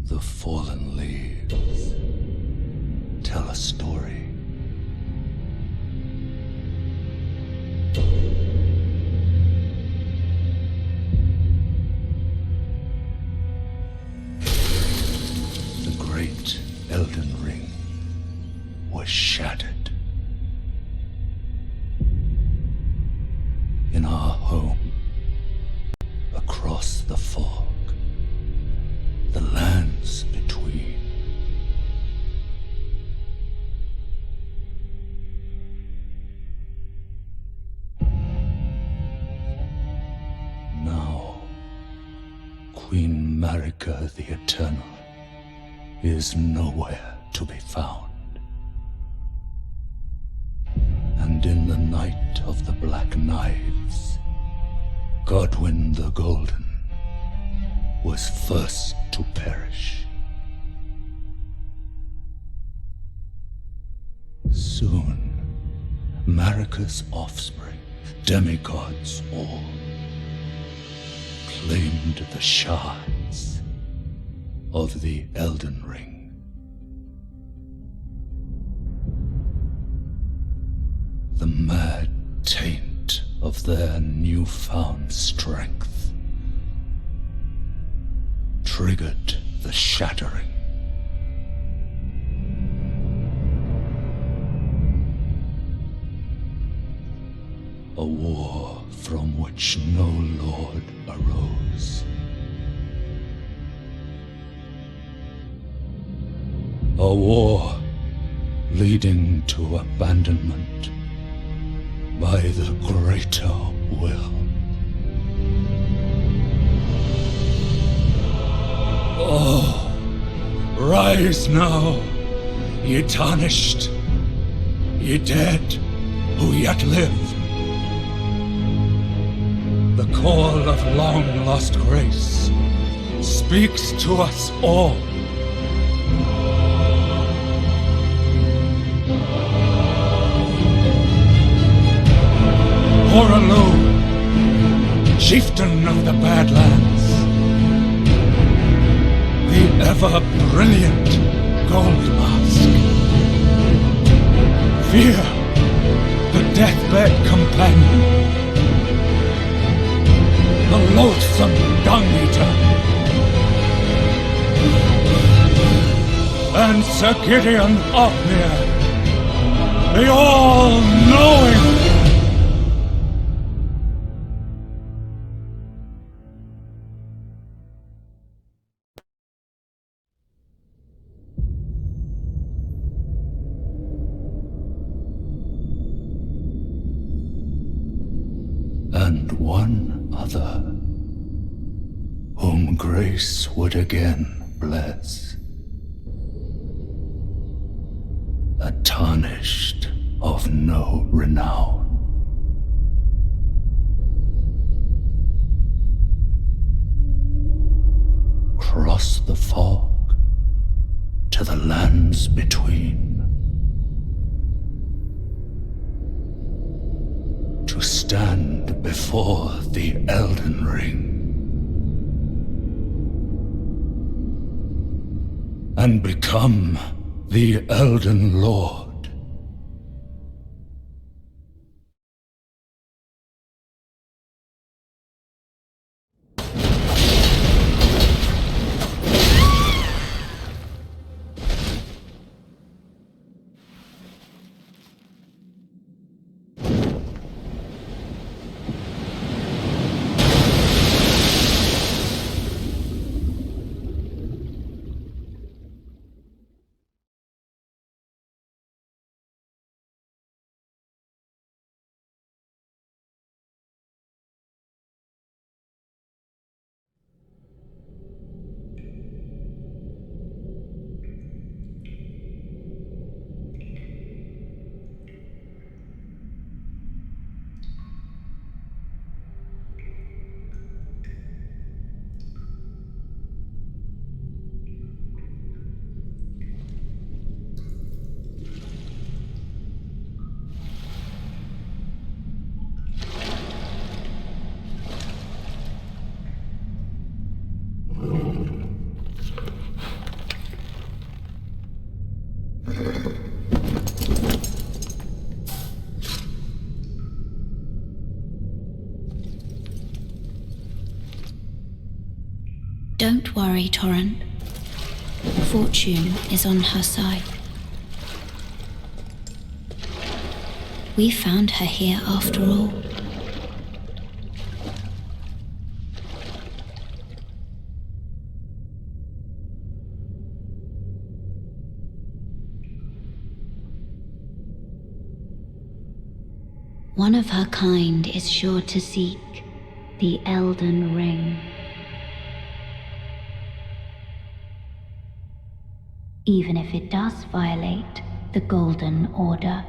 The fallen leaves tell a story. The great Elden Ring was shattered. In our home, across the fog, the lands between. Now, Queen Marika the Eternal is nowhere to be found. And in the night of the Black Knives, Godwyn the Golden was first to perish. Soon, Marika's offspring, demigods all, claimed the shards of the Elden Ring. The mad taint of their newfound strength triggered the shattering. A war from which no lord arose. A war leading to abandonment by the greater will. Oh, rise now, ye tarnished, ye dead who yet live. The call of long-lost grace speaks to us all. Horalu, chieftain of the Badlands, the ever-brilliant Gold Mask. Fear, the deathbed companion, the loathsome Dung-Eater, and Sir Gideon Othmere, the all-knowing. And one other, whom grace would again bless, a tarnished of no renown. Cross the fog to the lands between, to stand before the Elden Ring and become the Elden Lord. Don't worry, Torrent. Fortune is on her side. We found her here after all. One of her kind is sure to seek the Elden Ring. Even if it does violate the Golden Order.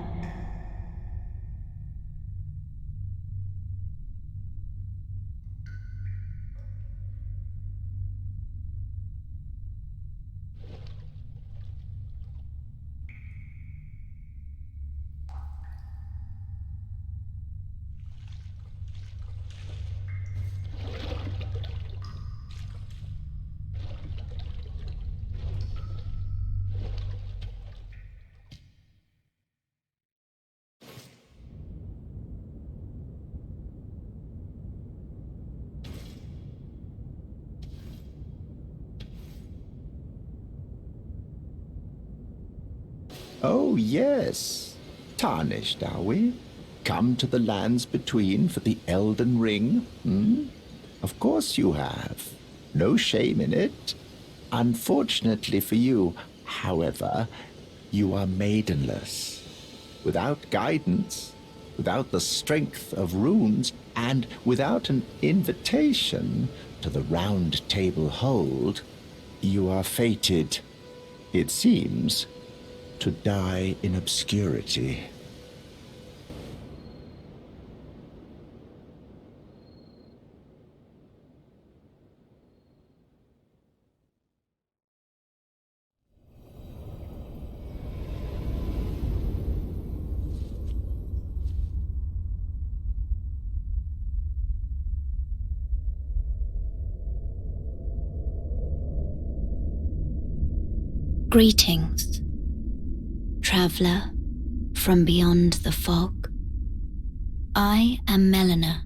Oh, yes. Tarnished, are we? Come to the lands between for the Elden Ring, hmm? Of course you have. No shame in it. Unfortunately for you, however, you are maidenless. Without guidance, without the strength of runes, and without an invitation to the Round Table Hold, you are fated, it seems, to die in obscurity. Greetings, traveller from beyond the fog. I am Melina.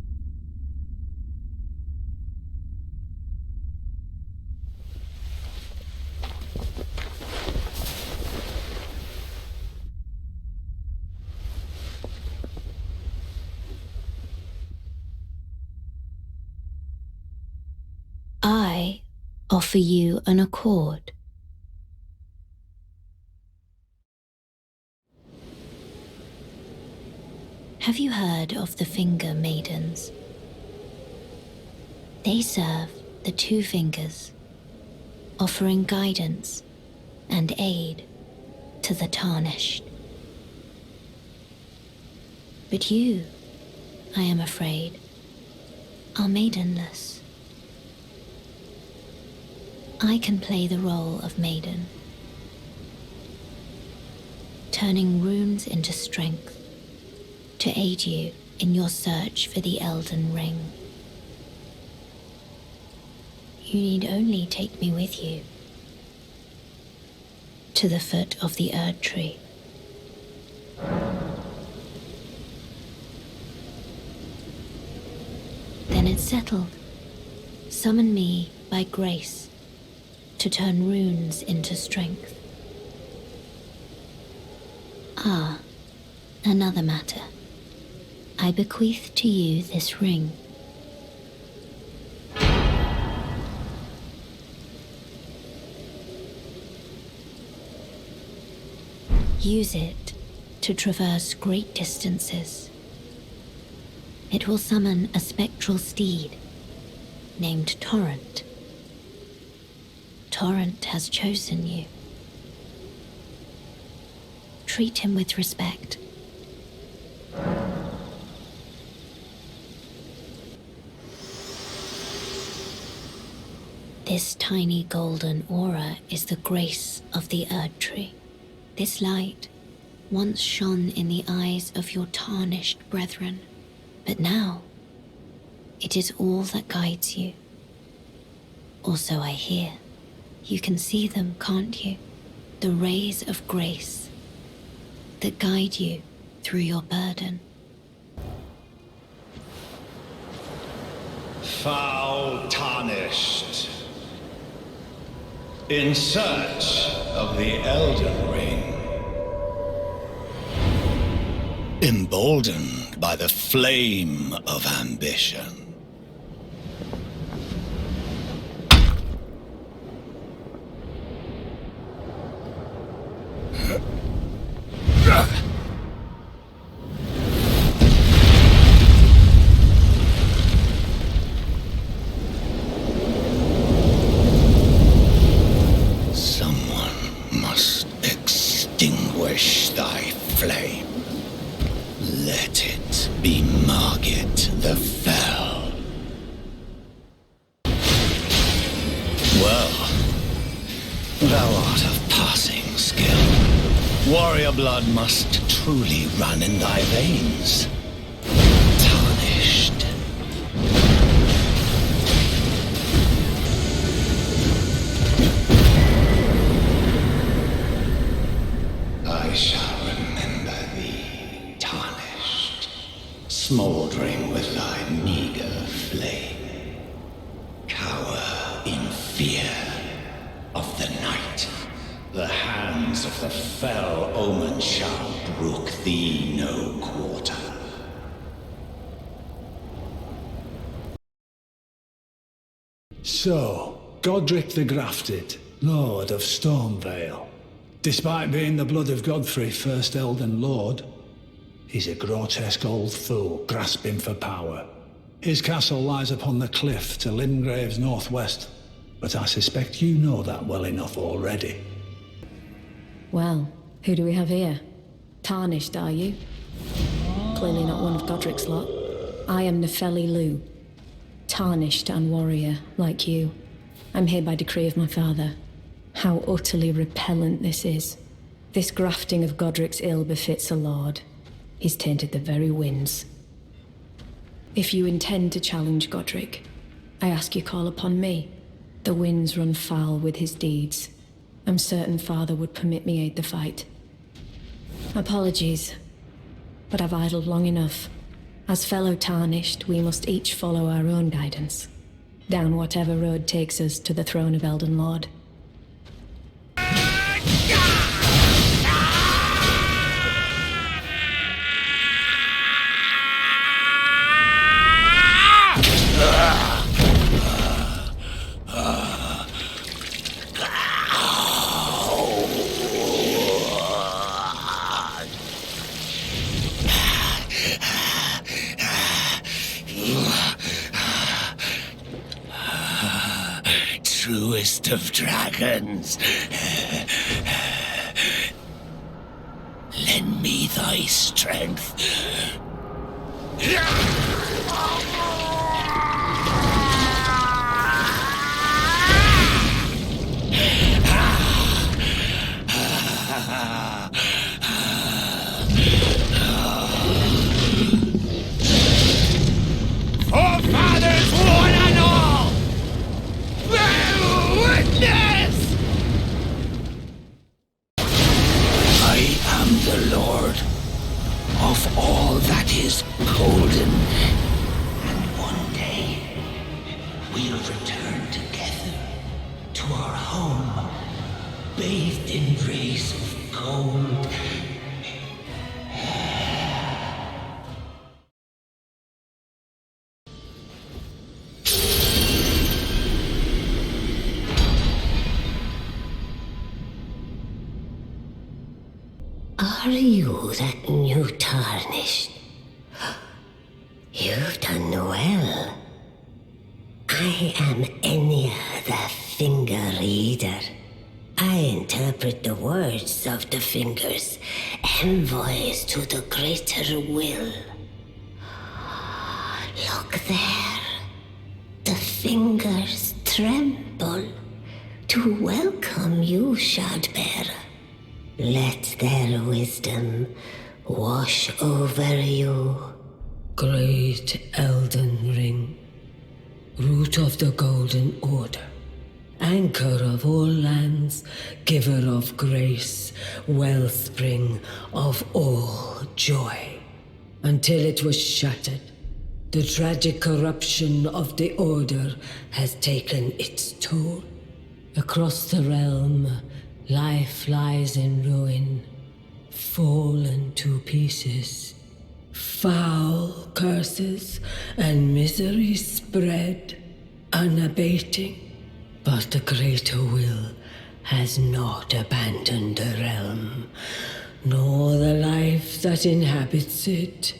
I offer you an accord. Have you heard of the Finger Maidens? They serve the two fingers, offering guidance and aid to the tarnished. But you, I am afraid, are maidenless. I can play the role of maiden, turning runes into strength to aid you in your search for the Elden Ring. You need only take me with you to the foot of the Erd Tree. Then it's settled. Summon me by grace to turn runes into strength. Ah, another matter. I bequeath to you this ring. Use it to traverse great distances. It will summon a spectral steed named Torrent. Torrent has chosen you. Treat him with respect. This tiny golden aura is the grace of the Erd Tree. This light once shone in the eyes of your tarnished brethren, but now it is all that guides you. Also, I hear. You can see them, can't you? The rays of grace that guide you through your burden. Foul tarnished. In search of the Elden Ring. Emboldened by the flame of ambition. Extinguish thy flame. Let it be Margit the Fell. Well, thou art of passing skill. Warrior blood must truly run in thy veins. Tarnished. I shall remember thee, tarnished, smouldering with thy meager flame. Cower in fear of the night. The hands of the fell omen shall brook thee no quarter. So, Godric the Grafted, Lord of Stormvale. Despite being the blood of Godfrey, first Elden Lord, he's a grotesque old fool grasping for power. His castle lies upon the cliff to Limgrave's northwest, but I suspect you know that well enough already. Well, who do we have here? Tarnished, are you? Clearly not one of Godric's lot. I am Nefeli Lu. Tarnished and warrior, like you. I'm here by decree of my father. How utterly repellent this is. This grafting of Godric's ill befits a lord. He's tainted the very winds. If you intend to challenge Godric, I ask you call upon me. The winds run foul with his deeds. I'm certain father would permit me aid the fight. Apologies, but I've idled long enough. As fellow Tarnished, we must each follow our own guidance. Down whatever road takes us to the throne of Elden Lord. Truest of dragons, lend me thy strength. Forefathers, one and all! Bear witness! I am the Lord of all that is golden. And one day, we'll return together to our home, bathed in rays of gold. Are you that new Tarnished? You've done well. I am Enya the Finger Reader. I interpret the words of the fingers, envoys to the greater will. Look there. The fingers tremble to welcome you, Shardbearer. Let their wisdom wash over you. Great Elden Ring, root of the Golden Order, anchor of all lands, giver of grace, wellspring of all joy. Until it was shattered, the tragic corruption of the Order has taken its toll. Across the realm, life lies in ruin, fallen to pieces. Foul curses and misery spread, unabating. But the greater will has not abandoned the realm, nor the life that inhabits it.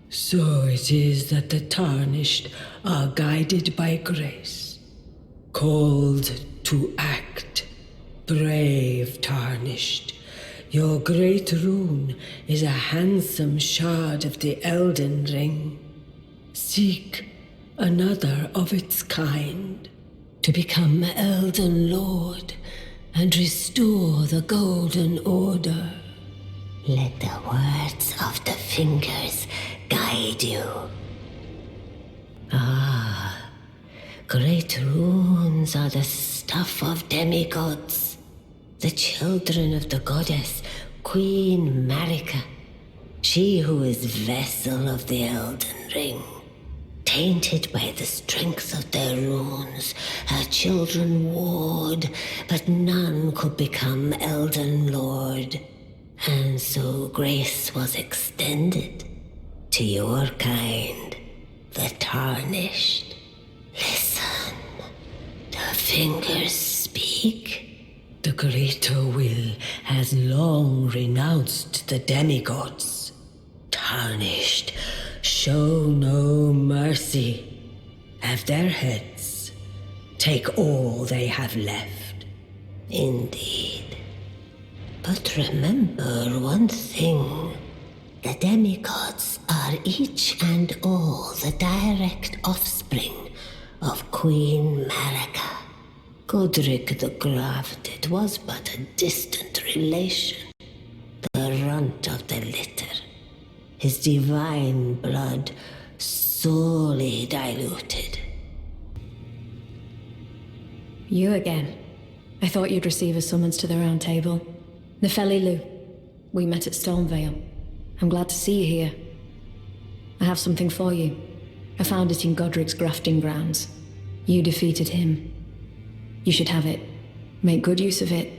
So it is that the tarnished are guided by grace, called to act. Brave tarnished, your great rune is a handsome shard of the Elden Ring. Seek another of its kind to become Elden Lord and restore the Golden Order. Let the words of the fingers guide you. Ah, great runes are the stuff of demigods, the children of the goddess Queen Marika, she who is vessel of the Elden Ring. Tainted by the strength of their runes, her children warred, but none could become Elden Lord. And so grace was extended to your kind, the tarnished. Listen, the fingers speak. The greater will has long renounced the demigods. Tarnished, show no mercy. Have their heads. Take all they have left. Indeed. But remember one thing. The demigods are each and all the direct offspring of Queen Marika. Godric the Grafted was but a distant relation, the runt of the litter. His divine blood sorely diluted. You again. I thought you'd receive a summons to the Round Table. Nefeli Lu, we met at Stormvale. I'm glad to see you here. I have something for you. I found it in Godric's grafting grounds. You defeated him. You should have it. Make good use of it.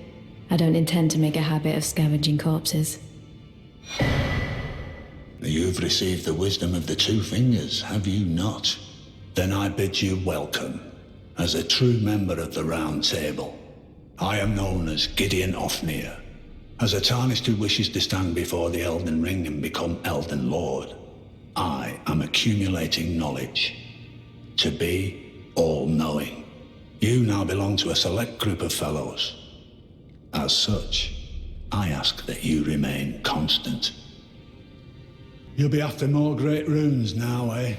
I don't intend to make a habit of scavenging corpses. You've received the wisdom of the two fingers, have you not? Then I bid you welcome, as a true member of the Round Table. I am known as Gideon Ofnir, as a tarnished who wishes to stand before the Elden Ring and become Elden Lord. I am accumulating knowledge, to be all-knowing. You now belong to a select group of fellows. As such, I ask that you remain constant. You'll be after more great runes now, eh?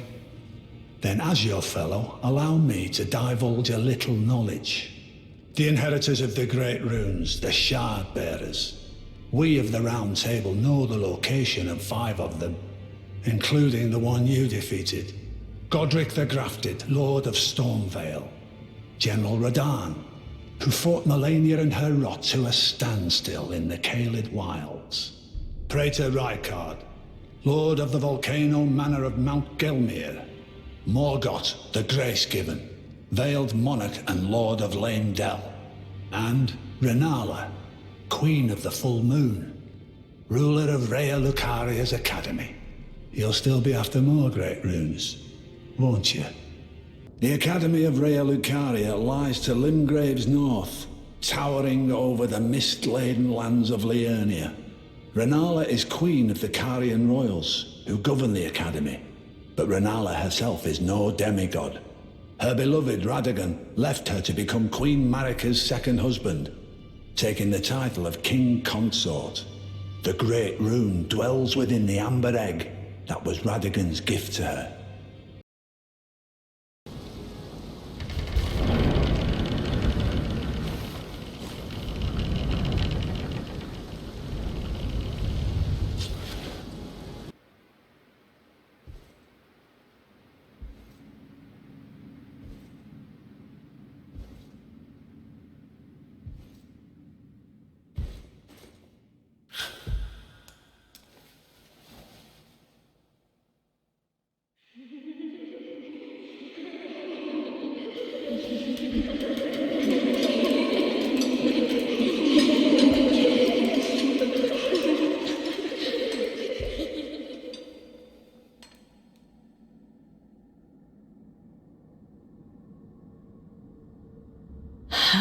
Then as your fellow, allow me to divulge a little knowledge. The inheritors of the great runes, the shard bearers. We of the Round Table know the location of 5 of them, including the one you defeated. Godric the Grafted, Lord of Stormvale. General Radahn, who fought Melania and her rot to a standstill in the Caelid Wilds. Praetor Rykard, Lord of the Volcano Manor of Mount Gelmir. Morgoth the Grace-Given, Veiled Monarch and Lord of Lame Dell. And Renala, Queen of the Full Moon, ruler of Rhea Lucaria's Academy. You'll still be after more great runes, won't you? The Academy of Rhea Lucaria lies to Limgrave's north, towering over the mist-laden lands of Liurnia. Renala is queen of the Carian royals, who govern the Academy. But Renala herself is no demigod. Her beloved Radagon left her to become Queen Marika's second husband, taking the title of King Consort. The Great Rune dwells within the amber egg that was Radagon's gift to her.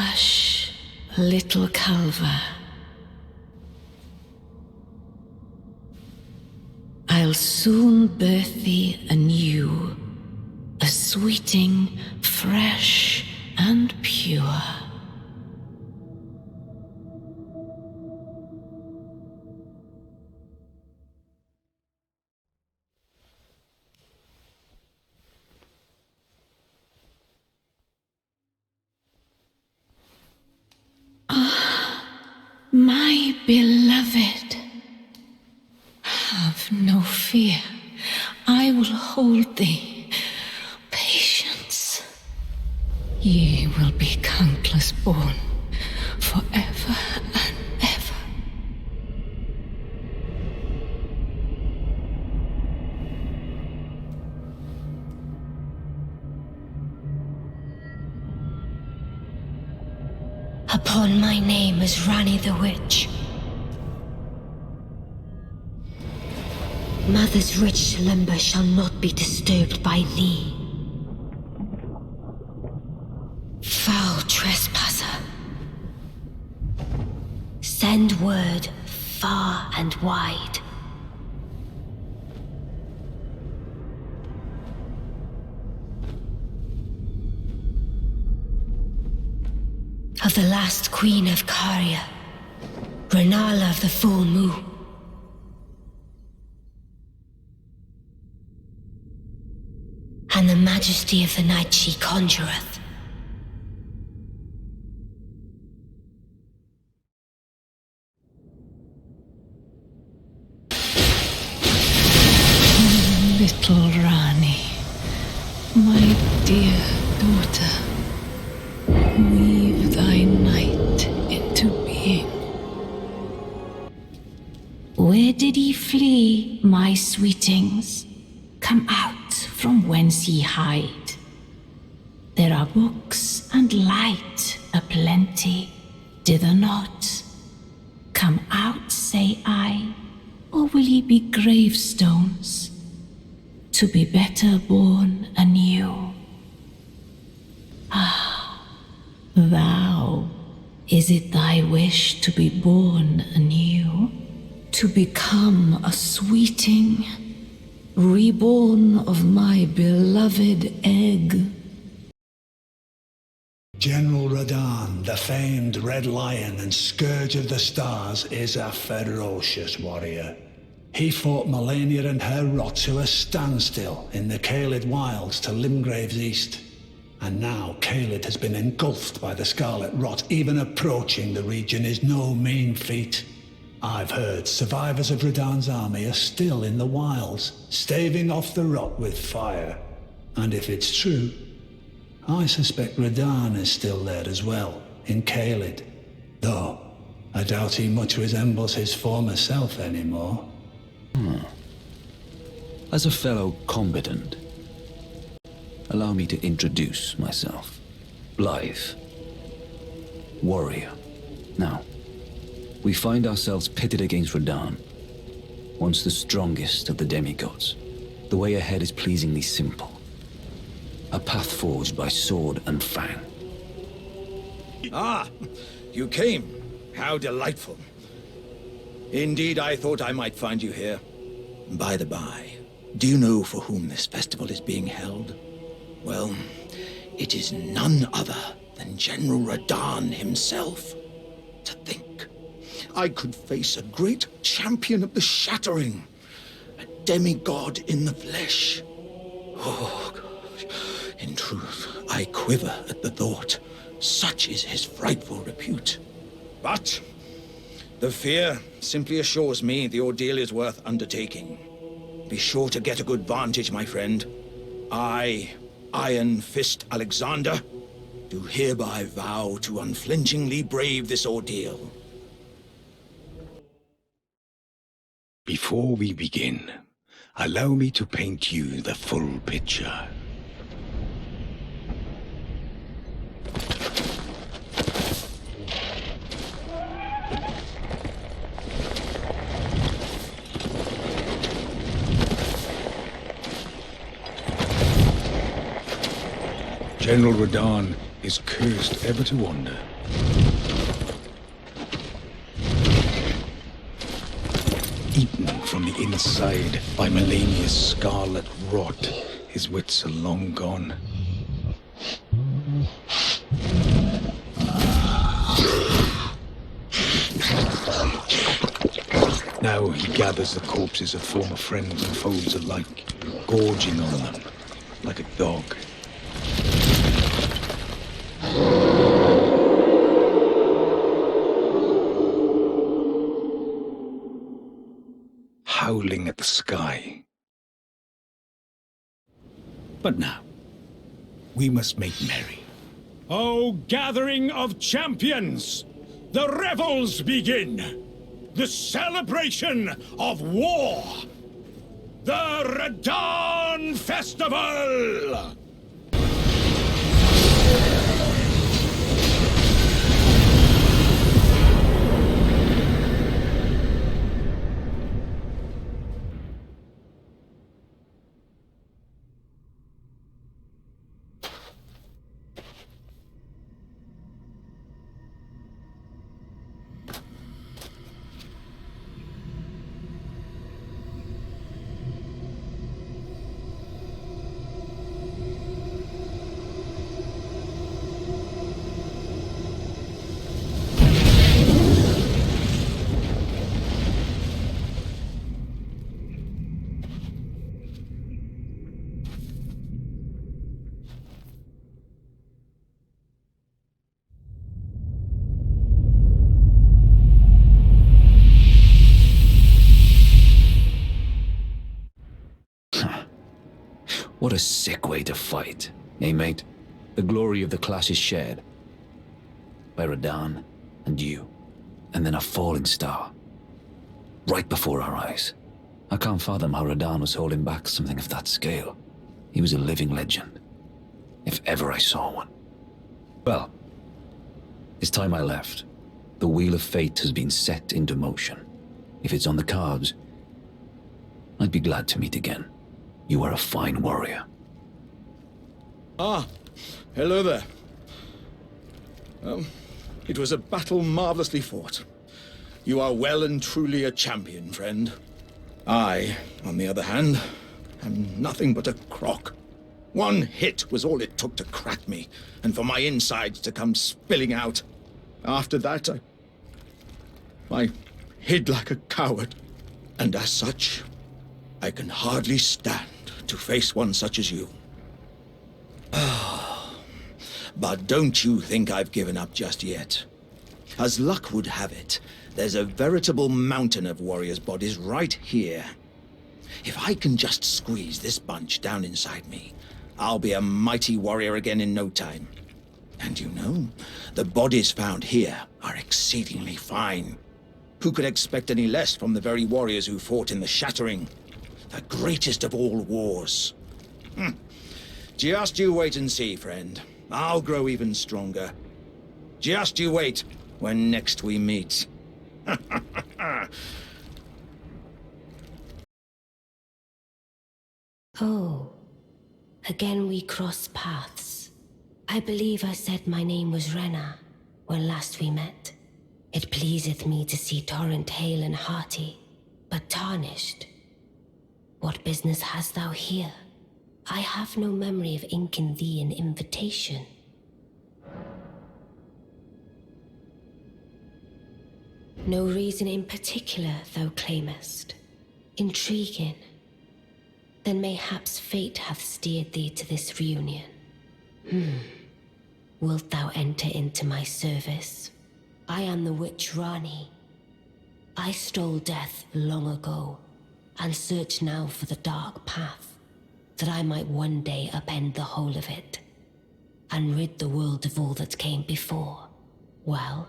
Hush, little Calva. I'll soon birth thee anew, a sweeting, fresh and pure. My beloved, have no fear. I will hold thee. Patience. Ye will be countless born, forever and ever. Upon my name as Rani the Witch. Mother's rich slumber shall not be disturbed by thee. Foul trespasser. Send word far and wide. Of the last queen of Caria, Renala of the full moon. And the majesty of the night she conjureth. Little Rani, my dear daughter, weave thy night into being. Where did ye flee, my sweetings? Come out from whence ye hide. There are books and light aplenty, dither not. Come out, say I, or will ye be gravestones, to be better born anew? Ah, thou, is it thy wish to be born anew? To become a sweeting, reborn of my beloved egg? General Radahn, the famed Red Lion and Scourge of the Stars, is a ferocious warrior. He fought Melania and her rot to a standstill in the Caelid Wilds to Limgrave's east. And now Caelid has been engulfed by the Scarlet Rot. Even approaching the region is no mean feat. I've heard survivors of Radahn's army are still in the wilds, staving off the rot with fire. And if it's true, I suspect Radahn is still there as well, in Caelid. Though, I doubt he much resembles his former self anymore. As a fellow combatant, allow me to introduce myself. Blythe. Warrior. Now, we find ourselves pitted against Radahn, once the strongest of the demigods. The way ahead is pleasingly simple. A path forged by sword and fang. Ah, you came. How delightful. Indeed, I thought I might find you here. By the by, do you know for whom this festival is being held? Well, it is none other than General Radahn himself. To think, I could face a great champion of the Shattering, a demigod in the flesh. Oh, gosh. In truth, I quiver at the thought. Such is his frightful repute. But the fear simply assures me the ordeal is worth undertaking. Be sure to get a good vantage, my friend. I, Iron Fist Alexander, do hereby vow to unflinchingly brave this ordeal. Before we begin, allow me to paint you the full picture. General Radahn is cursed ever to wander. Eaten from the inside by Mylenia's scarlet rot, his wits are long gone. Now he gathers the corpses of former friends and foes alike, gorging on them like a dog. Howling at the sky. But now, we must make merry. O gathering of champions! The revels begin! The celebration of war! The Radahn Festival! What a sick way to fight, eh, mate? The glory of the clash is shared by Radahn and you, and then a falling star right before our eyes. I can't fathom how Radahn was holding back something of that scale. He was a living legend, if ever I saw one. Well, it's time I left. The wheel of fate has been set into motion. If it's on the cards, I'd be glad to meet again. You are a fine warrior. Ah, hello there. It was a battle marvelously fought. You are well and truly a champion, friend. I, on the other hand, am nothing but a crock. One hit was all it took to crack me, and for my insides to come spilling out. After that, I hid like a coward, and as such, I can hardly stand to face one such as you. But don't you think I've given up just yet. As luck would have it, there's a veritable mountain of warriors' bodies right here. If I can just squeeze this bunch down inside me, I'll be a mighty warrior again in no time. And you know, the bodies found here are exceedingly fine. Who could expect any less from the very warriors who fought in the Shattering? The greatest of all wars. Just you wait and see, friend. I'll grow even stronger. Just you wait when next we meet. Oh, again we cross paths. I believe I said my name was Rena when last we met. It pleaseth me to see Torrent hale and hearty, but tarnished. What business hast thou here? I have no memory of inking thee an invitation. No reason in particular thou claimest. Intriguing. Then mayhaps fate hath steered thee to this reunion. Wilt thou enter into my service? I am the witch Rani. I stole death long ago, and search now for the dark path, that I might one day upend the whole of it, and rid the world of all that came before. Well,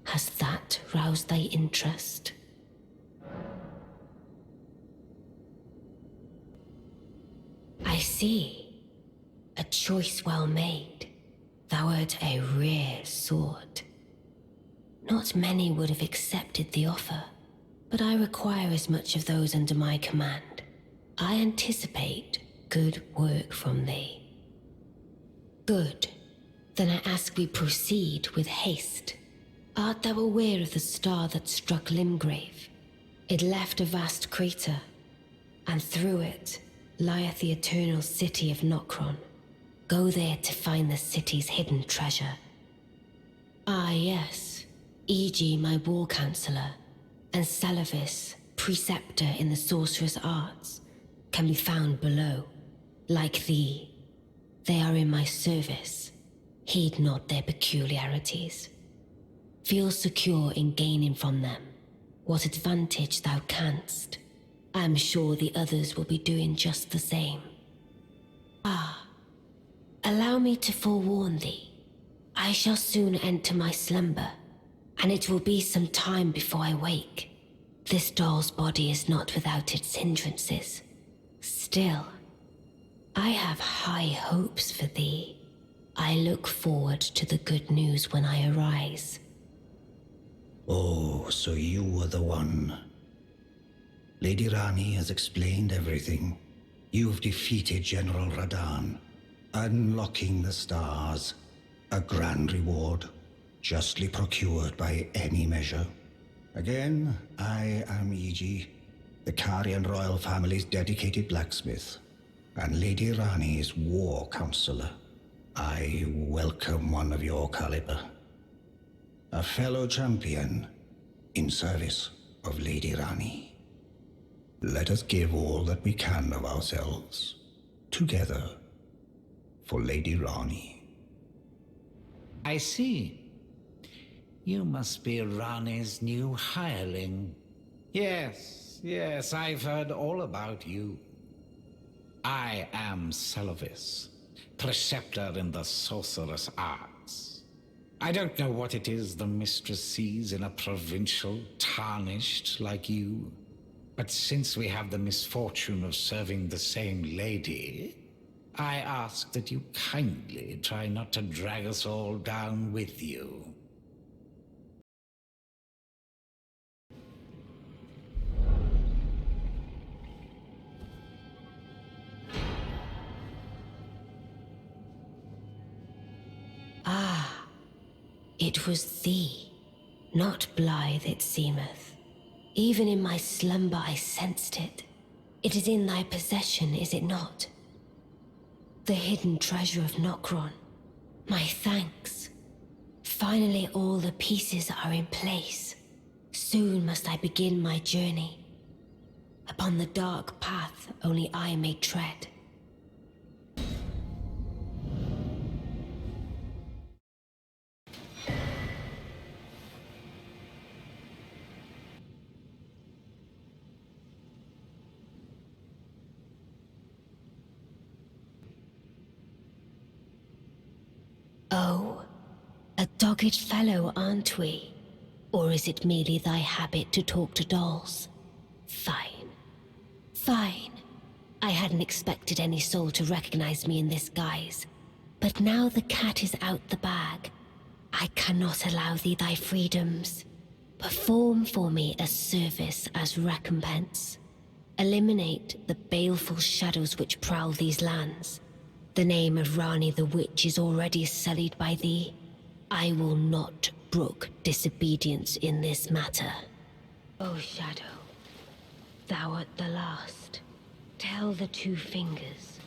has that roused thy interest? I see. A choice well made. Thou art a rare sword. Not many would have accepted the offer, but I require as much of those under my command. I anticipate good work from thee. Good. Then I ask we proceed with haste. Art thou aware of the star that struck Limgrave? It left a vast crater, and through it lieth the eternal city of Nokron. Go there to find the city's hidden treasure. Ah, yes. E.g., my war counselor, and Salavis, preceptor in the sorcerer's arts, can be found below. Like thee, they are in my service. Heed not their peculiarities. Feel secure in gaining from them what advantage thou canst. I am sure the others will be doing just the same. Ah, allow me to forewarn thee. I shall soon enter my slumber, and it will be some time before I wake. This doll's body is not without its hindrances. Still, I have high hopes for thee. I look forward to the good news when I arise. Oh, so you were the one. Lady Rani has explained everything. You've defeated General Radan, unlocking the stars. A grand reward, justly procured by any measure. Again, I am E.G., the Karian royal family's dedicated blacksmith, and Lady Rani's war counselor. I welcome one of your caliber. A fellow champion in service of Lady Rani. Let us give all that we can of ourselves, together, for Lady Rani. I see. You must be Rani's new hireling. Yes, I've heard all about you. I am Salavis, preceptor in the sorcerer's arts. I don't know what it is the mistress sees in a provincial tarnished like you, but since we have the misfortune of serving the same lady, I ask that you kindly try not to drag us all down with you. Ah, it was thee, not Blythe it seemeth. Even in my slumber I sensed it. It is in thy possession, is it not? The hidden treasure of Nokron. My thanks. Finally all the pieces are in place. Soon must I begin my journey. Upon the dark path only I may tread. Oh, a dogged fellow, aren't we? Or is it merely thy habit to talk to dolls? Fine. Fine. I hadn't expected any soul to recognize me in this guise. But now the cat is out the bag, I cannot allow thee thy freedoms. Perform for me a service as recompense. Eliminate the baleful shadows which prowl these lands. The name of Rani the Witch is already sullied by thee. I will not brook disobedience in this matter. O Shadow, thou art the last. Tell the two fingers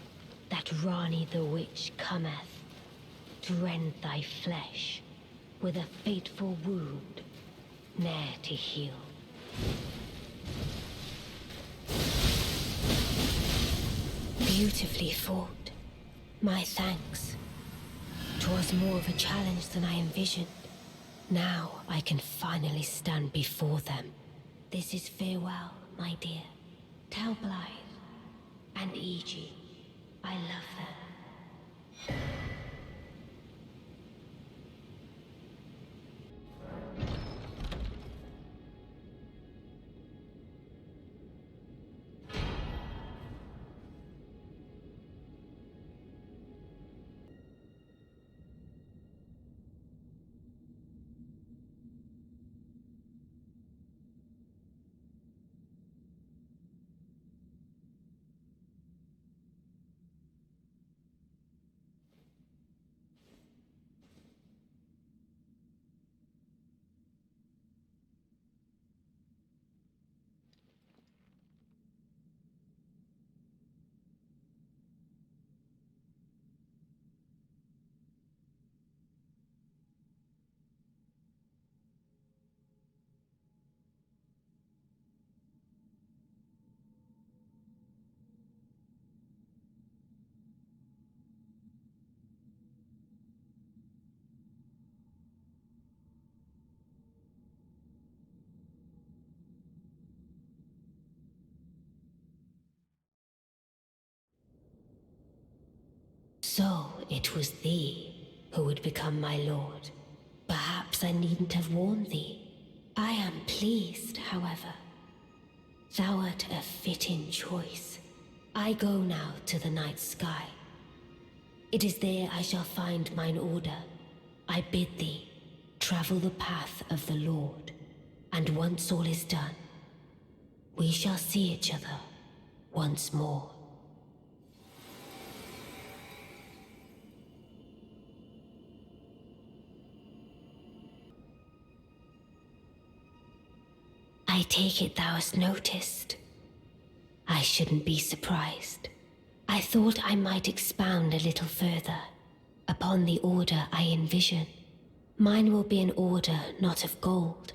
that Rani the Witch cometh to rend thy flesh with a fateful wound, ne'er to heal. Beautifully fought. My thanks. 'Twas more of a challenge than I envisioned. Now I can finally stand before them. This is farewell, my dear. Tell Blythe and E.G. I love them. So it was thee who would become my lord. Perhaps I needn't have warned thee. I am pleased, however. Thou art a fitting choice. I go now to the night sky. It is there I shall find mine order. I bid thee travel the path of the Lord, and once all is done, we shall see each other once more. I take it thou hast noticed. I shouldn't be surprised. I thought I might expound a little further upon the order I envision. Mine will be an order not of gold,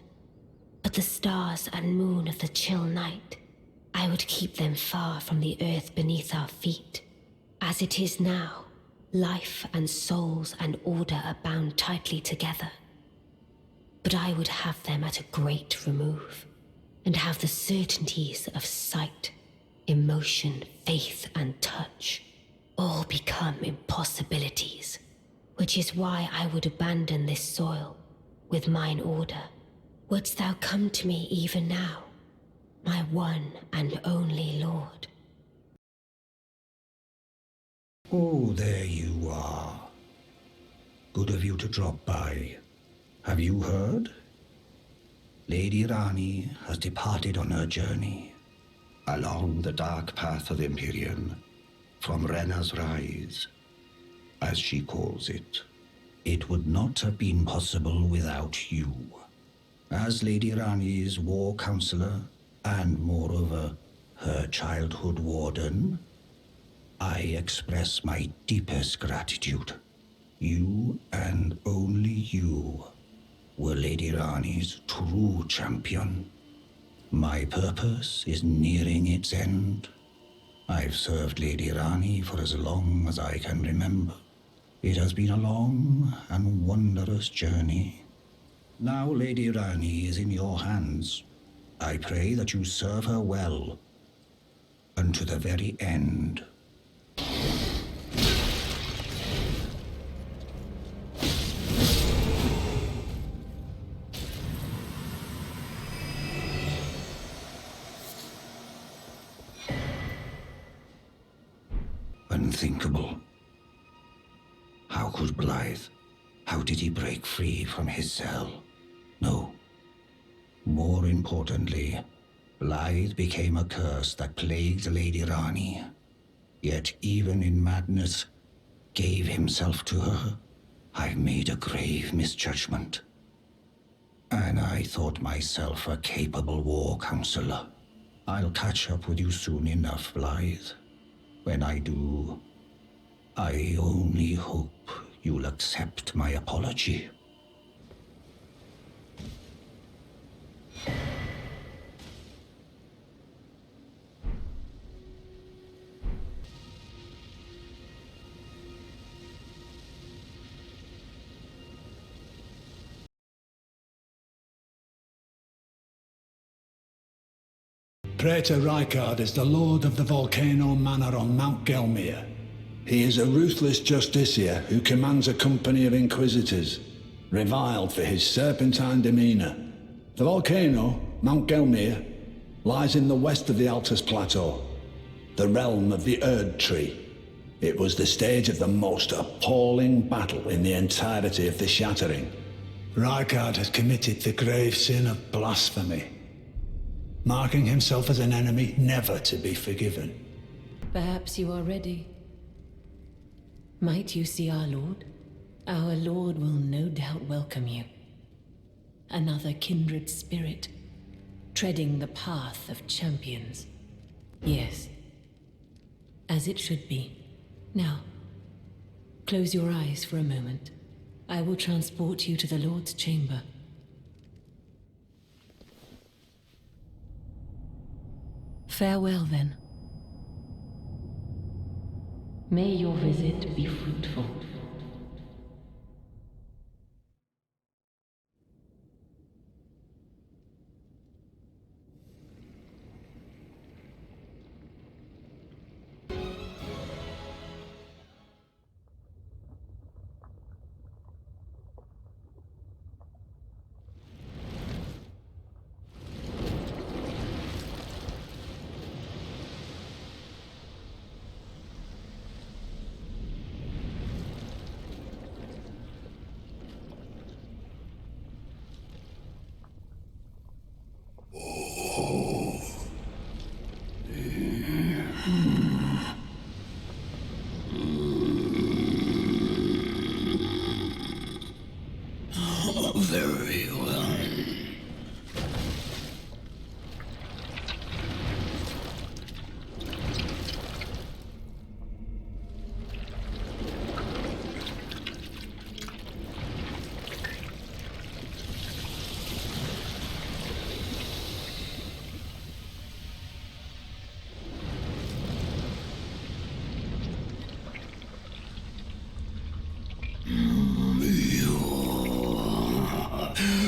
but the stars and moon of the chill night. I would keep them far from the earth beneath our feet. As it is now, life and souls and order are bound tightly together. But I would have them at a great remove, and have the certainties of sight, emotion, faith, and touch all become impossibilities, which is why I would abandon this soil with mine order. Wouldst thou come to me even now, my one and only lord? Oh, there you are. Good of you to drop by. Have you heard? Lady Rani has departed on her journey along the dark path of Empyrean, from Rena's Rise, as she calls it. It would not have been possible without you. As Lady Rani's war counselor, and moreover, her childhood warden, I express my deepest gratitude. You and only you were Lady Rani's true champion. My purpose is nearing its end. I've served Lady Rani for as long as I can remember. It has been a long and wondrous journey. Now Lady Rani is in your hands. I pray that you serve her well, unto the very end. Unthinkable. How could Blythe? How did he break free from his cell? No. More importantly, Blythe became a curse that plagued Lady Rani. Yet even in madness, gave himself to her. I made a grave misjudgment. And I thought myself a capable war counselor. I'll catch up with you soon enough, Blythe. When I do, I only hope you'll accept my apology. Praetor Rykard is the lord of the volcano manor on Mount Gelmir. He is a ruthless justiciar who commands a company of inquisitors, reviled for his serpentine demeanor. The volcano, Mount Gelmir, lies in the west of the Altus Plateau, the realm of the Erd Tree. It was the stage of the most appalling battle in the entirety of the Shattering. Rykard has committed the grave sin of blasphemy, marking himself as an enemy never to be forgiven. Perhaps you are ready. Might you see our Lord? Our Lord will no doubt welcome you. Another kindred spirit, treading the path of champions. Yes, as it should be. Now, close your eyes for a moment. I will transport you to the Lord's chamber. Farewell, then. May your visit be fruitful. Very well.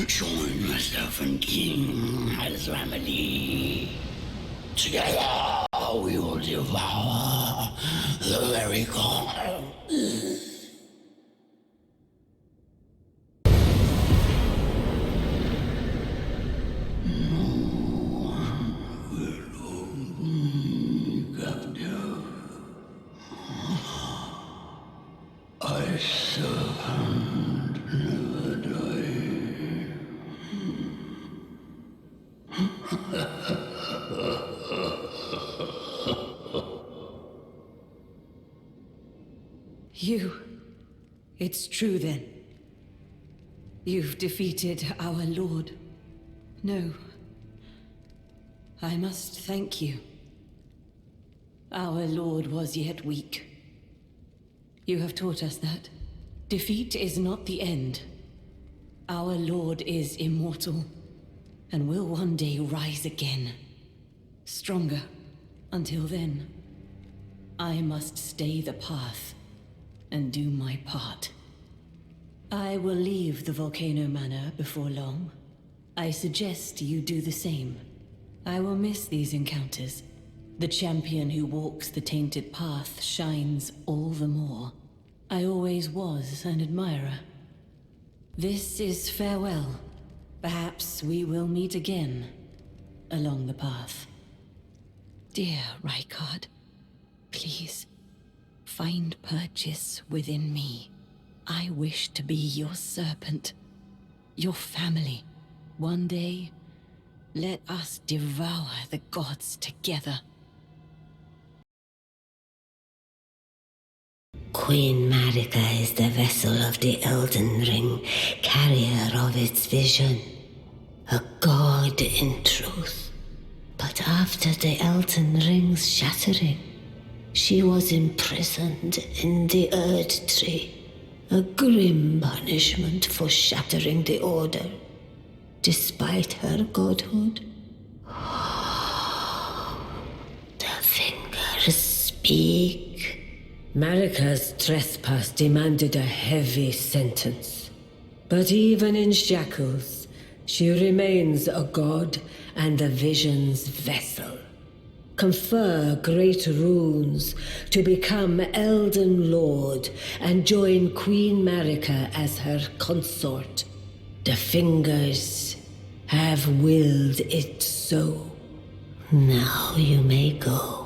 Join myself and King as remedy. Together we will devour the very god. I servant never die. You. It's true then. You've defeated our lord. No. I must thank you. Our lord was yet weak. You have taught us that defeat is not the end. Our lord is immortal and will one day rise again. Stronger. Until then, I must stay the path and do my part. I will leave the Volcano Manor before long. I suggest you do the same. I will miss these encounters. The champion who walks the tainted path shines all the more. I always was an admirer. This is farewell. Perhaps we will meet again along the path. Dear Rykard, please, find purchase within me. I wish to be your serpent, your family. One day, let us devour the gods together. Queen Marika is the vessel of the Elden Ring, carrier of its vision. A god in truth. But after the Elden Ring's shattering, she was imprisoned in the Erd Tree. A grim punishment for shattering the Order. Despite her godhood, the fingers speak. Marika's trespass demanded a heavy sentence. But even in shackles, she remains a god and the vision's vessel. Confer great runes to become Elden Lord and join Queen Marika as her consort. The fingers have willed it so. Now you may go.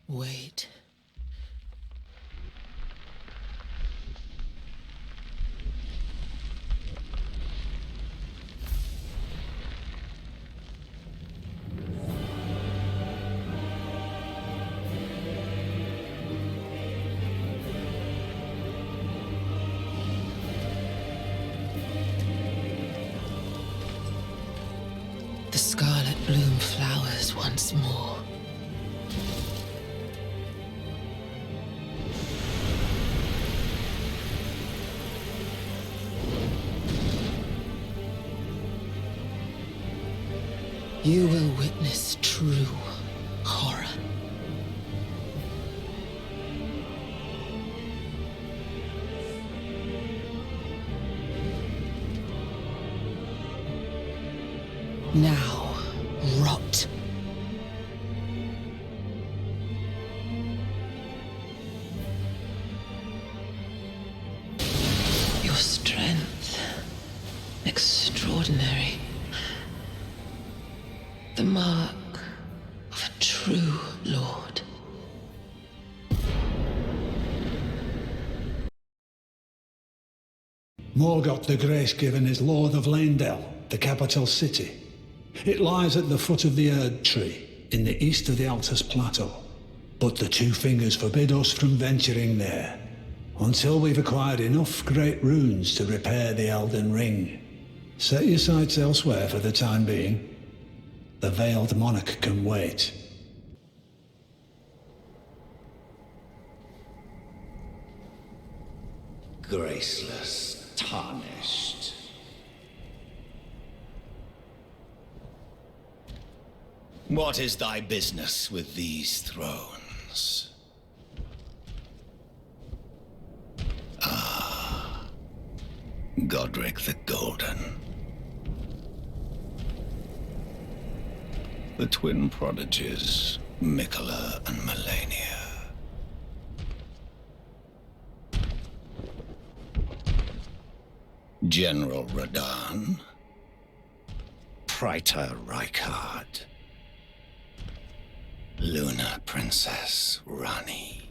Wait. The scarlet bloom flowers once more. You will witness true horror. Now, extraordinary. The mark of a true lord. Morgoth the Grace-Given is Lord of Leyndell, the capital city. It lies at the foot of the Erd Tree, in the east of the Altus Plateau. But the Two Fingers forbid us from venturing there, until we've acquired enough great runes to repair the Elden Ring. Set your sights elsewhere for the time being. The Veiled Monarch can wait. Graceless, tarnished. What is thy business with these thrones? Ah, Godric the Golden. The twin prodigies, Miquella and Mylene. General Radahn, Praetor Rykard, Lunar Princess Rani.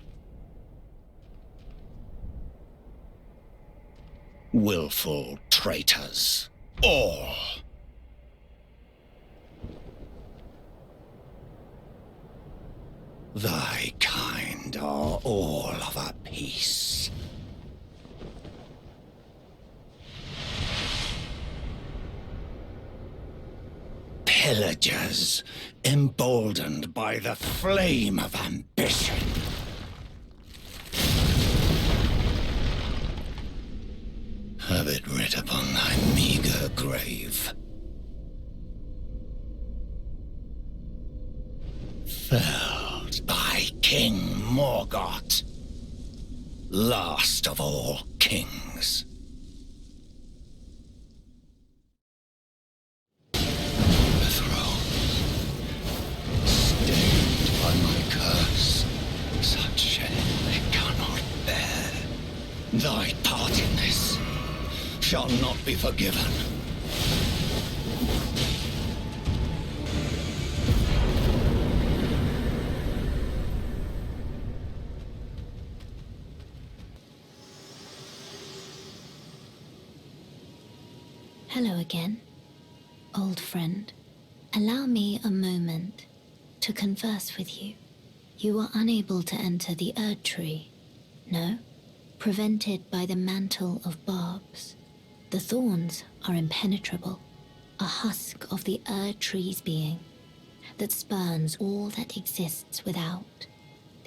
Willful traitors, all. Thy kind are all of a piece. Pillagers, emboldened by the flame of ambition. Have it writ upon thy meager grave. Felled by King Morgoth, last of all kings. Thy part in this shall not be forgiven. Hello again, old friend. Allow me a moment to converse with you. You were unable to enter the Erd Tree, no? Prevented by the mantle of barbs. The thorns are impenetrable, a husk of the Erd Tree's being that spurns all that exists without.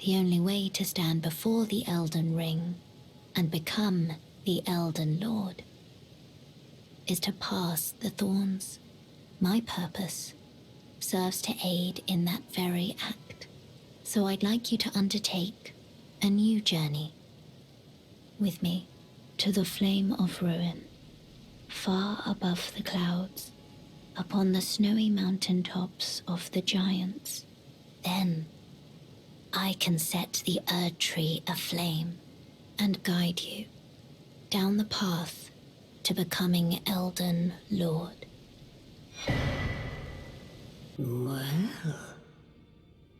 The only way to stand before the Elden Ring and become the Elden Lord is to pass the thorns. My purpose serves to aid in that very act, so I'd like you to undertake a new journey with me to the flame of ruin, far above the clouds, upon the snowy mountain tops of the giants. Then I can set the Erd Tree aflame and guide you down the path to becoming Elden Lord. Well,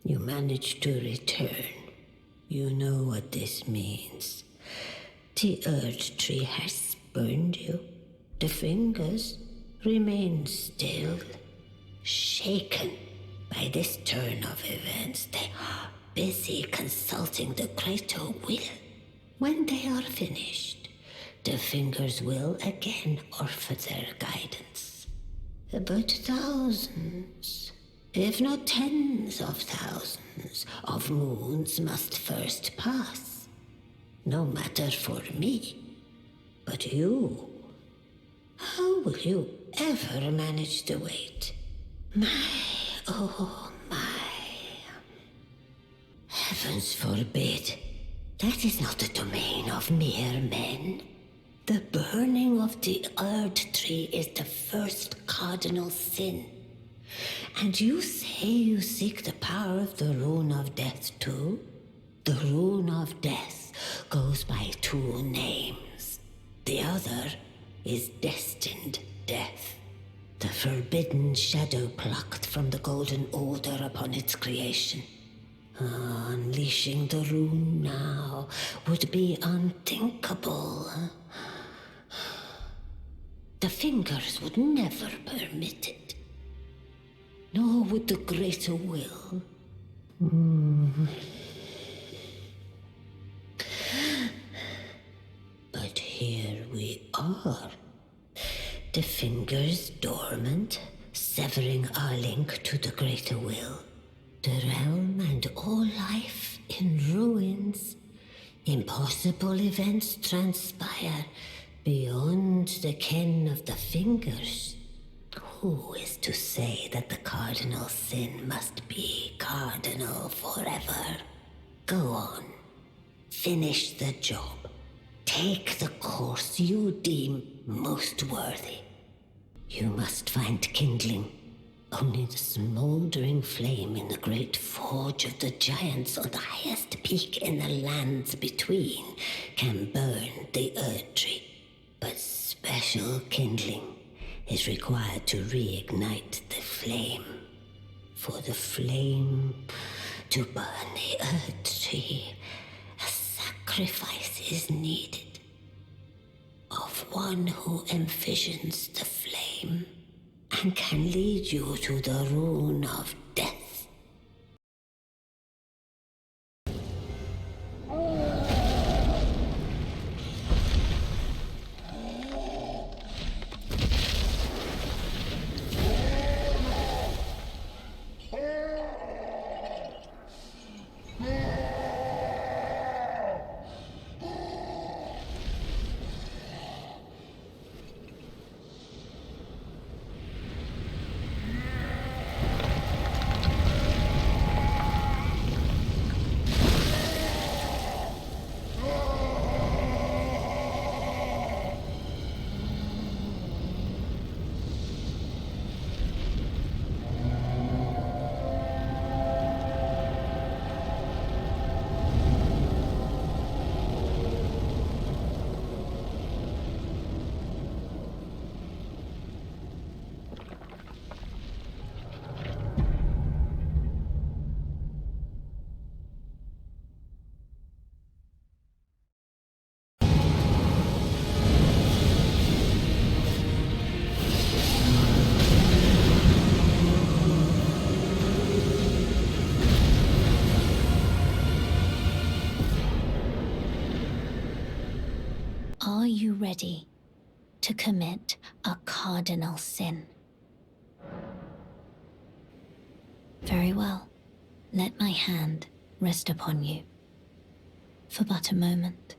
you managed to return. You know what this means. The Erd Tree has spurned you. The fingers remain still, shaken by this turn of events. They are busy consulting the greater will. When they are finished, the fingers will again offer their guidance. But thousands, if not tens of thousands, of moons must first pass. No matter for me, but you. How will you ever manage to wait? Oh my. Heavens forbid. That is not the domain of mere men. The burning of the Erd Tree is the first cardinal sin. And you say you seek the power of the Rune of Death too? The Rune of Death goes by two names. The other is Destined Death. forbidden shadow plucked from the Golden Order upon its creation. Unleashing the rune now would be unthinkable. The fingers would never permit it. Nor would the greater will. But here we are. The fingers dormant, severing our link to the greater will. The realm and all life in ruins. Impossible events transpire beyond the ken of the fingers. Who is to say that the cardinal sin must be cardinal forever? Go on. Finish the job. Take the course you deem most worthy. You must find kindling. Only the smoldering flame in the great forge of the giants on the highest peak in the lands between can burn the Erdtree. But special kindling is required to reignite the flame. For the flame to burn the Erdtree, a sacrifice is needed. Of one who envisions the flame and can lead you to the rune of death. Are you ready to commit a cardinal sin? Very well. Let my hand rest upon you for but a moment.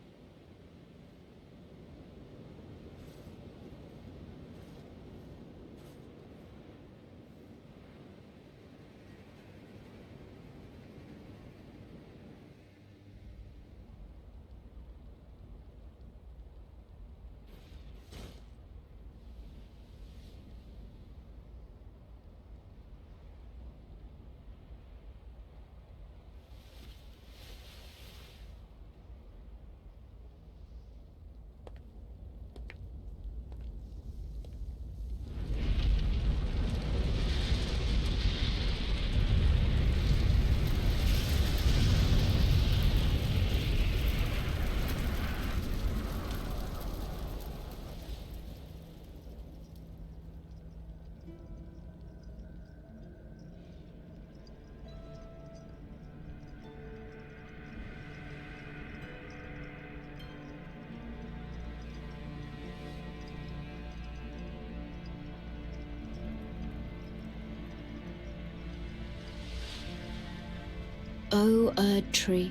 O Erdtree,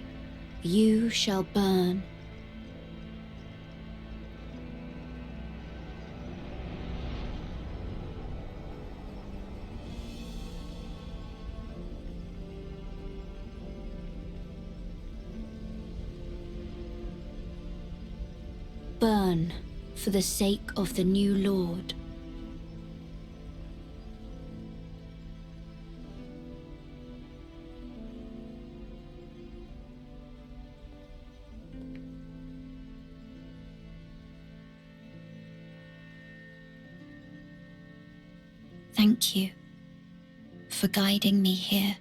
you shall burn. Burn for the sake of the new Lord. Thank you for guiding me here.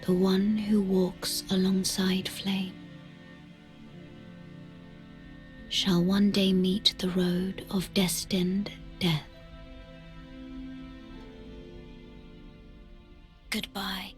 The one who walks alongside flame shall one day meet the road of destined death. Goodbye.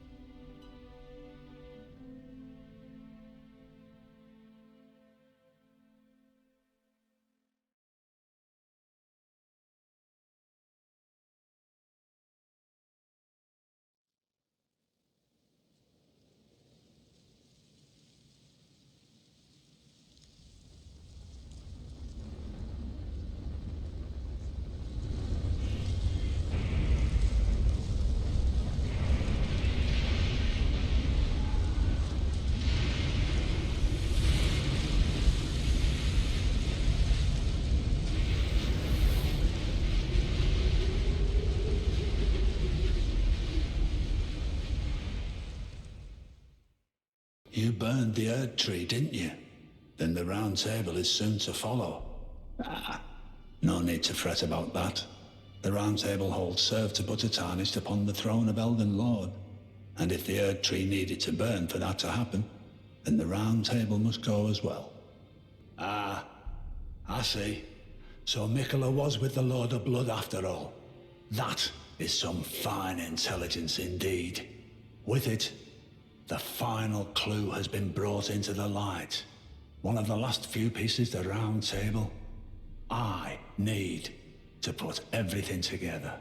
You burned the Erd Tree, didn't you? Then the Round Table is soon to follow. No need to fret about that. The Round Table hold served to put a tarnish upon the throne of Elden Lord. And if the Erd Tree needed to burn for that to happen, then the Round Table must go as well. I see. So Mikola was with the Lord of Blood after all. That is some fine intelligence indeed. With it, the final clue has been brought into the light. One of the last few pieces of the Round Table. I need to put everything together.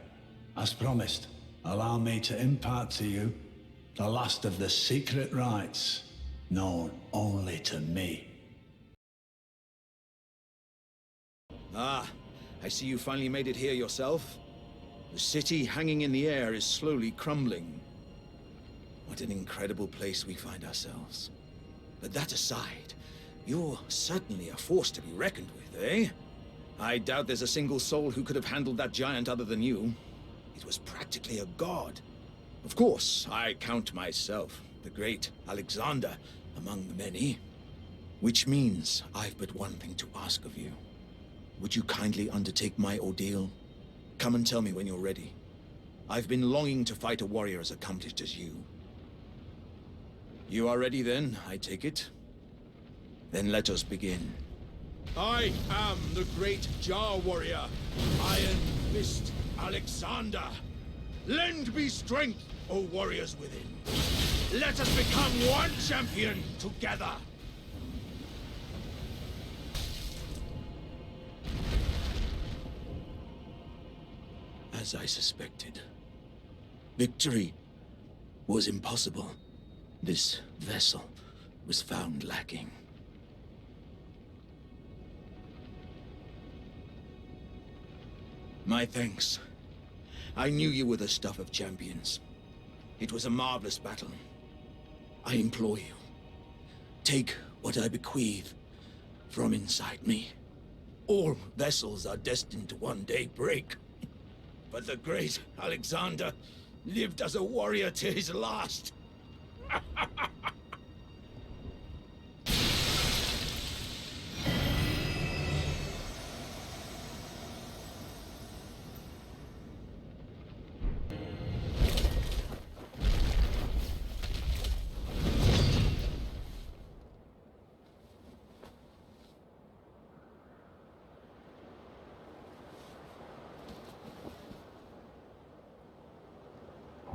As promised, allow me to impart to you the last of the secret rites, known only to me. Ah, I see you finally made it here yourself. The city hanging in the air is slowly crumbling. What an incredible place we find ourselves. But that aside, you're certainly a force to be reckoned with, eh? I doubt there's a single soul who could have handled that giant other than you. It was practically a god. Of course, I count myself, the great Alexander, among the many. Which means I've but one thing to ask of you. Would you kindly undertake my ordeal? Come and tell me when you're ready. I've been longing to fight a warrior as accomplished as you. You are ready then, I take it? Then let us begin. I am the great Jar Warrior, Iron Fist Alexander. Lend me strength, O warriors within. Let us become one champion together. As I suspected, victory was impossible. This vessel was found lacking. My thanks. I knew you were the stuff of champions. It was a marvelous battle. I implore you, take what I bequeath from inside me. All vessels are destined to one day break. But the great Alexander lived as a warrior to his last.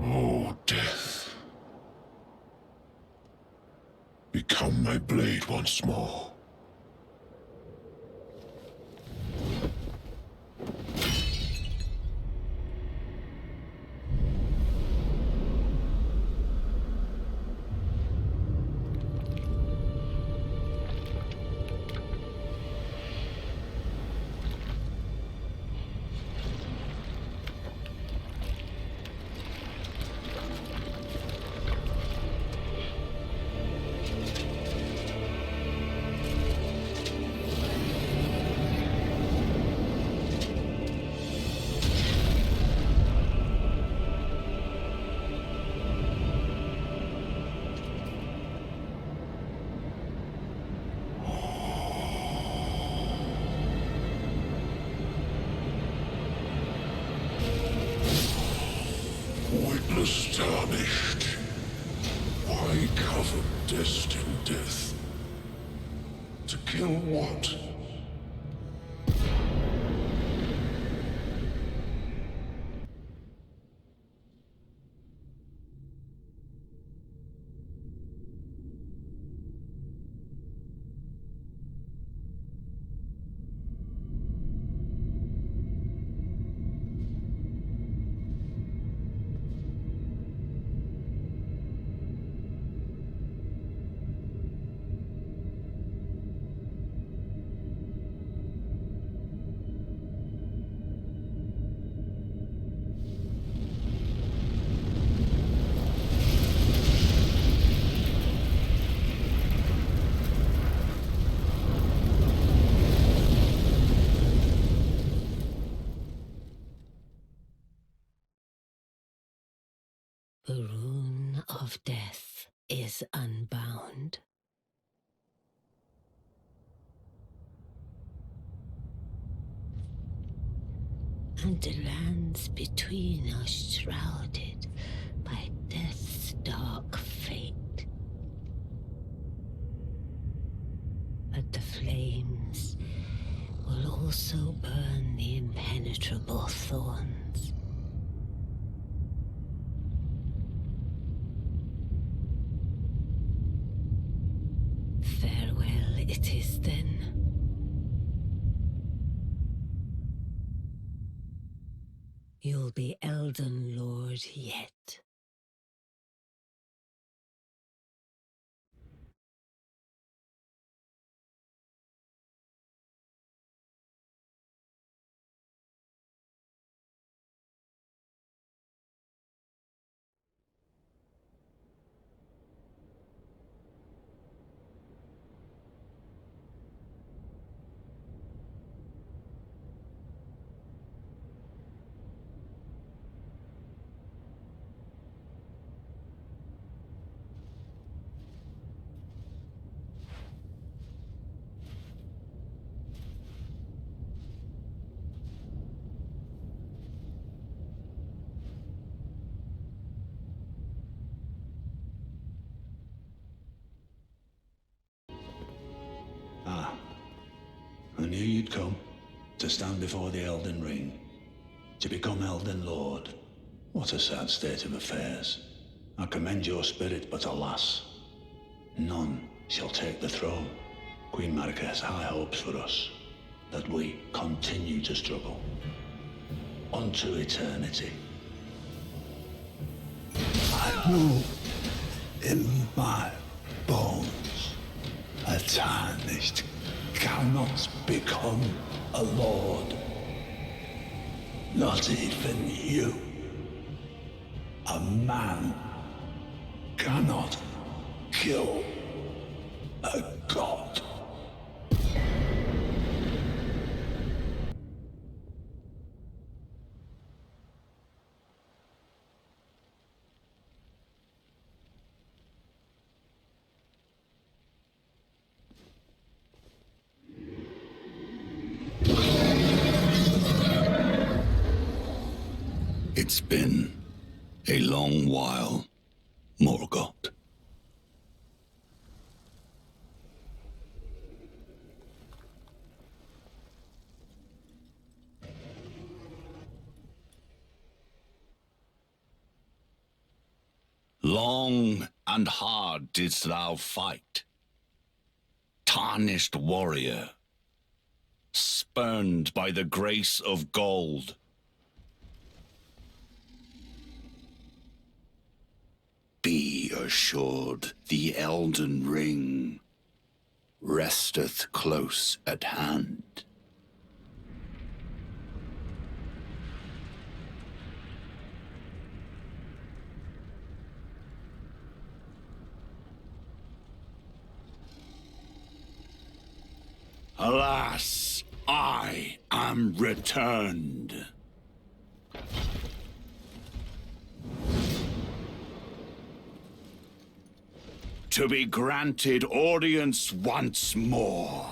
Oh, death. Become my blade once more. Astonished. Why cover destined death? To kill what? The rune of death is unbound. And the lands between are shrouded by death's dark fate. But the flames will also burn the impenetrable thorns. Farewell it is then. You'll be Elden Lord yet. I knew you'd come to stand before the Elden Ring, to become Elden Lord. What a sad state of affairs. I commend your spirit, but alas, none shall take the throne. Queen Marika has high hopes for us, that we continue to struggle unto eternity. I know in my bones a tarnished cannot become a lord. Not even you. A man cannot kill a god. It's been a long while, Morgoth. Long and hard didst thou fight, tarnished warrior, spurned by the grace of gold. Be assured, the Elden Ring resteth close at hand. Alas, I am returned. To be granted audience once more.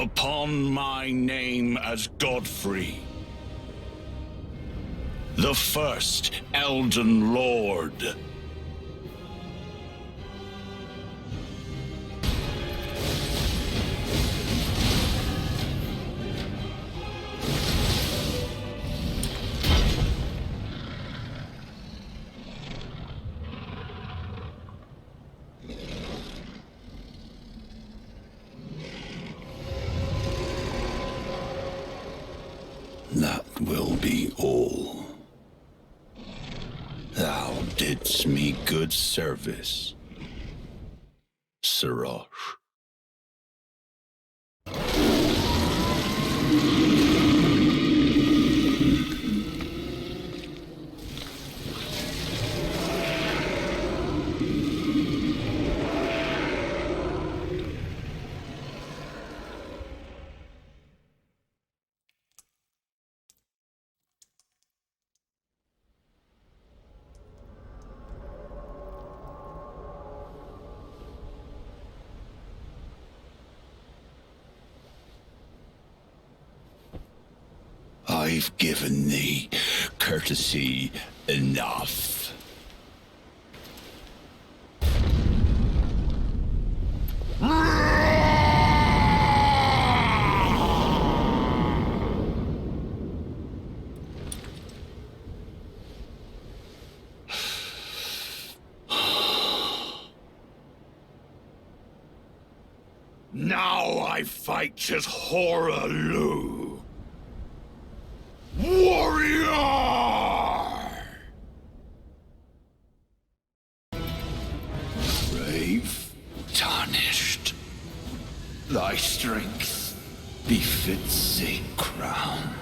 upon my name as Godfrey, the first Elden Lord. That will be all. Thou didst me good service, Sirosh. I've given thee courtesy enough. Now I fight as Horalu. Warrior! Brave, tarnished, thy strength befits a crown.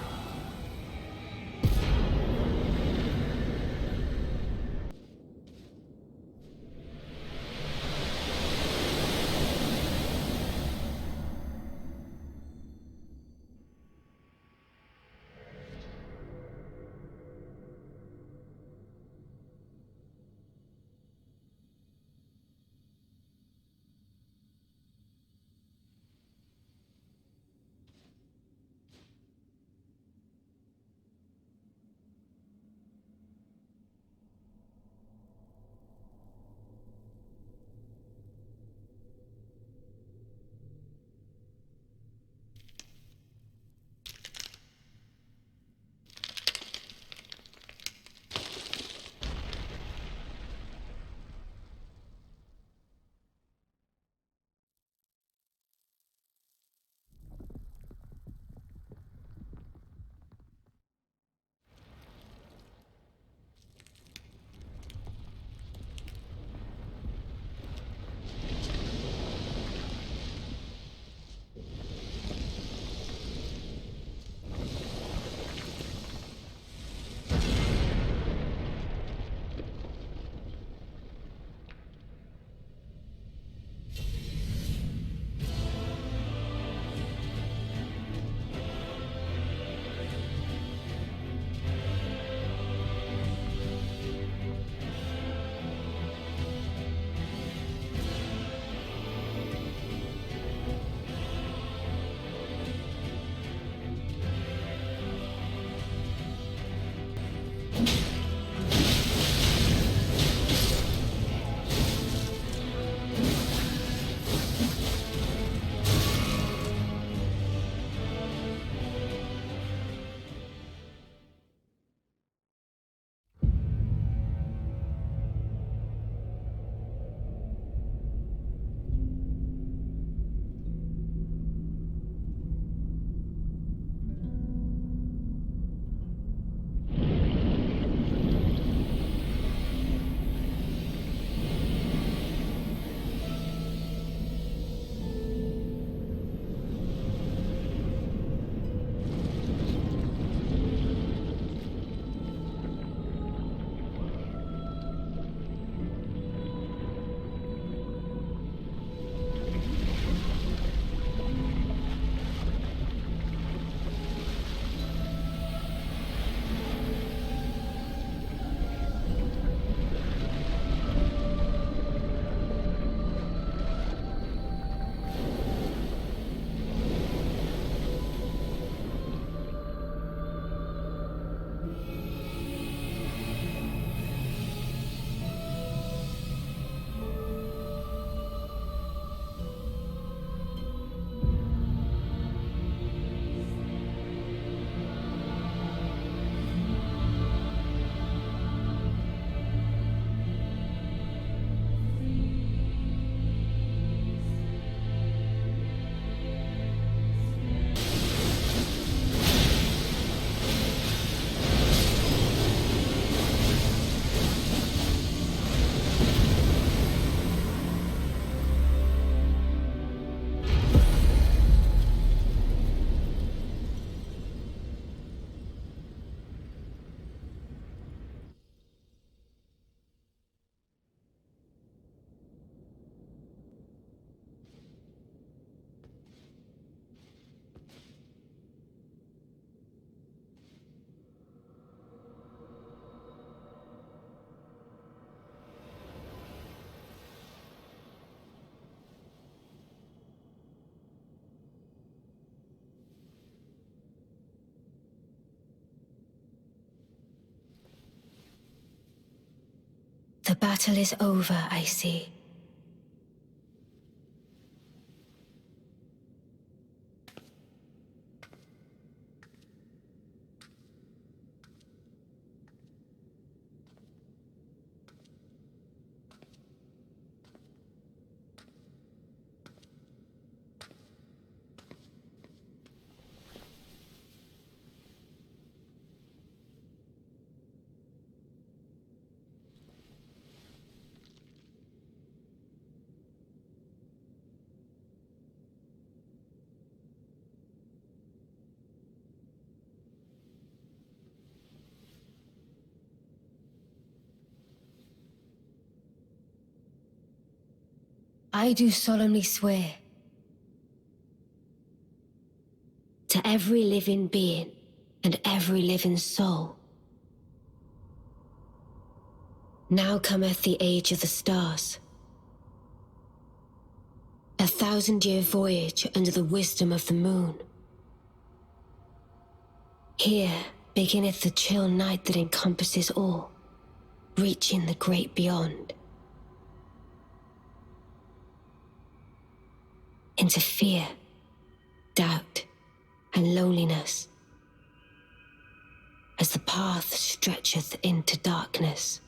The battle is over, I see. I do solemnly swear to every living being and every living soul. Now cometh the age of the stars, 1,000-year voyage under the wisdom of the moon. Here beginneth the chill night that encompasses all, reaching the great beyond. Into fear, doubt, and loneliness, as the path stretcheth into darkness.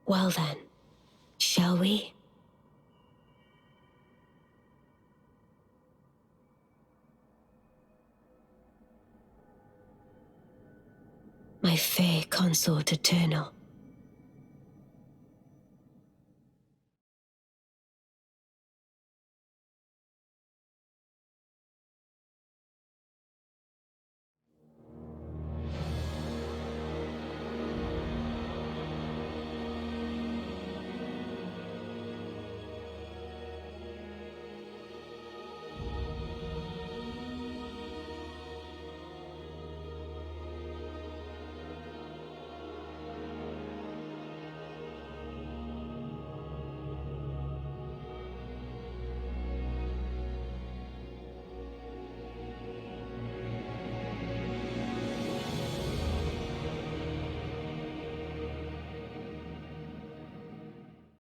Well then, shall we? My fair consort eternal,